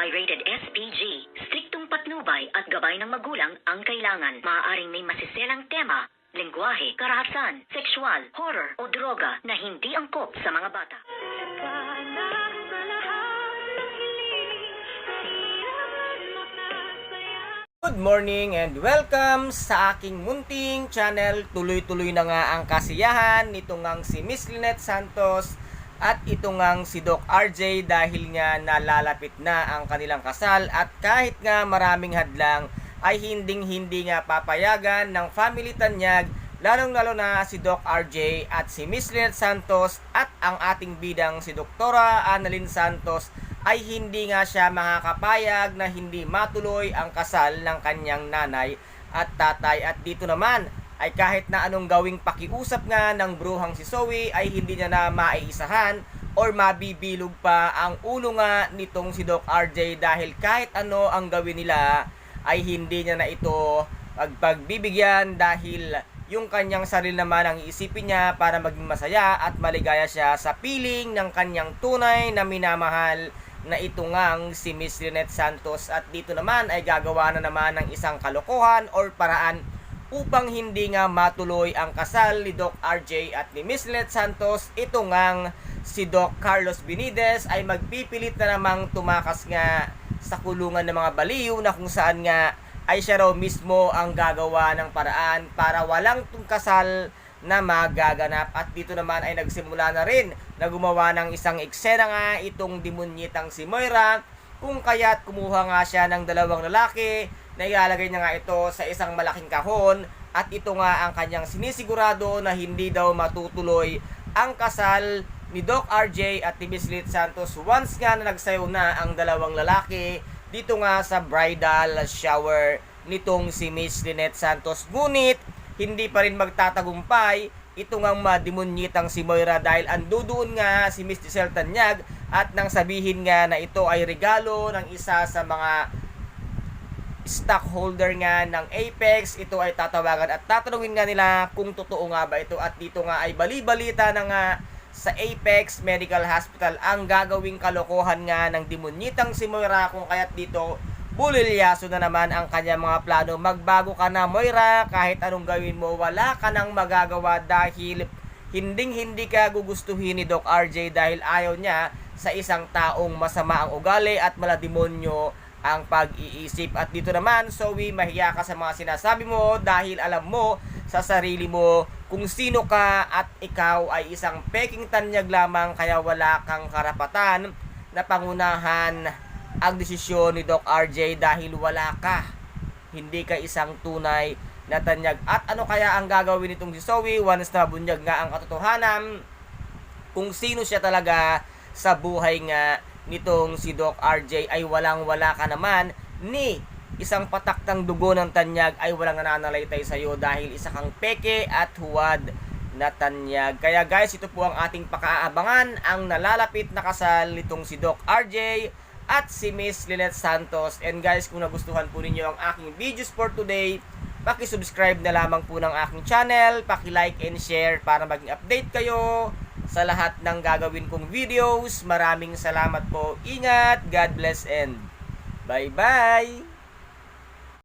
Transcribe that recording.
Rated SPG. Striktong patnubay at gabay ng magulang ang kailangan. Maaaring may masiselang tema, lengguwahe, karahasan, sexual, horror o droga na hindi angkop sa mga bata. Good morning and welcome sa aking munting channel. Tuloy-tuloy na nga ang kasiyahan nito ngang si Miss Lynette Santos at ito ngang si Doc RJ dahil nga nalalapit na ang kanilang kasal at kahit nga maraming hadlang ay hindi nga papayagan ng family Tanyag, lalong-lalo na si Doc RJ at si Miss Lynette Santos at ang ating bidang si Doktora Annalyn Santos ay hindi nga siya makakapayag na hindi matuloy ang kasal ng kanyang nanay at tatay. At dito naman ay kahit na anong gawing pakiusap nga ng bruhang si Zoe ay hindi niya na maiisahan or mabibilog pa ang ulo nga nitong si Doc RJ dahil kahit ano ang gawin nila ay hindi niya na ito pagbibigyan dahil yung kanyang sarili naman ang iisipin niya para maging masaya at maligaya siya sa piling ng kanyang tunay na minamahal na ito ngang si Miss Lynette Santos. At dito naman ay gagawa na naman ng isang kalokohan or paraan upang hindi nga matuloy ang kasal ni Doc RJ at ni Miss Lynette Santos. Ito ngang si Doc Carlos Benitez ay magpipilit na namang tumakas nga sa kulungan ng mga baliw na kung saan nga ay siya raw mismo ang gagawa ng paraan para walang kasal na magaganap. At dito naman ay nagsimula na rin na gumawa ng isang eksena nga itong demonyitang si Moira, kung kaya't kumuha nga siya ng dalawang lalaki na ilalagay niya nga ito sa isang malaking kahon at ito nga ang kanyang sinisigurado na hindi daw matutuloy ang kasal ni Doc RJ at ni Miss Lynette Santos once nga na nagsayaw na ang dalawang lalaki dito nga sa bridal shower nitong si Miss Lynette Santos. Ngunit hindi pa rin magtatagumpay ito nga mademonyitang si Moira dahil andoon nga si Miss Giselle Tanyag at nang sabihin nga na ito ay regalo ng isa sa mga stockholder nga ng Apex, ito ay tatawagan at tatanungin nga nila kung totoo nga ba ito. At dito nga ay bali-balita na nga sa Apex Medical Hospital ang gagawing kalokohan nga ng demonyitang si Moira, kung kaya't dito bulilyaso na naman ang kanyang mga plano. Magbago ka na, Moira, kahit anong gawin mo wala ka nang magagawa dahil hindi ka gugustuhin ni Doc RJ dahil ayaw niya sa isang taong masama ang ugali at malademonyo ang pag-iisip. At dito naman, Zoe, mahiya ka sa mga sinasabi mo dahil alam mo sa sarili mo kung sino ka at ikaw ay isang peking tanyag lamang, kaya wala kang karapatan na pangunahan ang desisyon ni Doc RJ dahil wala ka. Hindi ka isang tunay na tanyag. At ano kaya ang gagawin nitong si Zoe once na bunyag nga ang katotohanan kung sino siya talaga sa buhay nga nitong si Doc RJ ay walang-wala ka naman, ni isang pataktang dugo ng tanyag ay walang nananalaytay sa iyo dahil isa kang peke at huwad na tanyag. Kaya guys, ito po ang ating pakaabangan, ang nalalapit na kasal nitong si Doc RJ at si Miss Lynette Santos. And guys, kung nagustuhan po ninyo ang aking videos for today, paki-subscribe na lamang po ng aking channel, paki-like and share para maging update kayo sa lahat ng gagawin kong videos. Maraming salamat po. Ingat, God bless and bye-bye!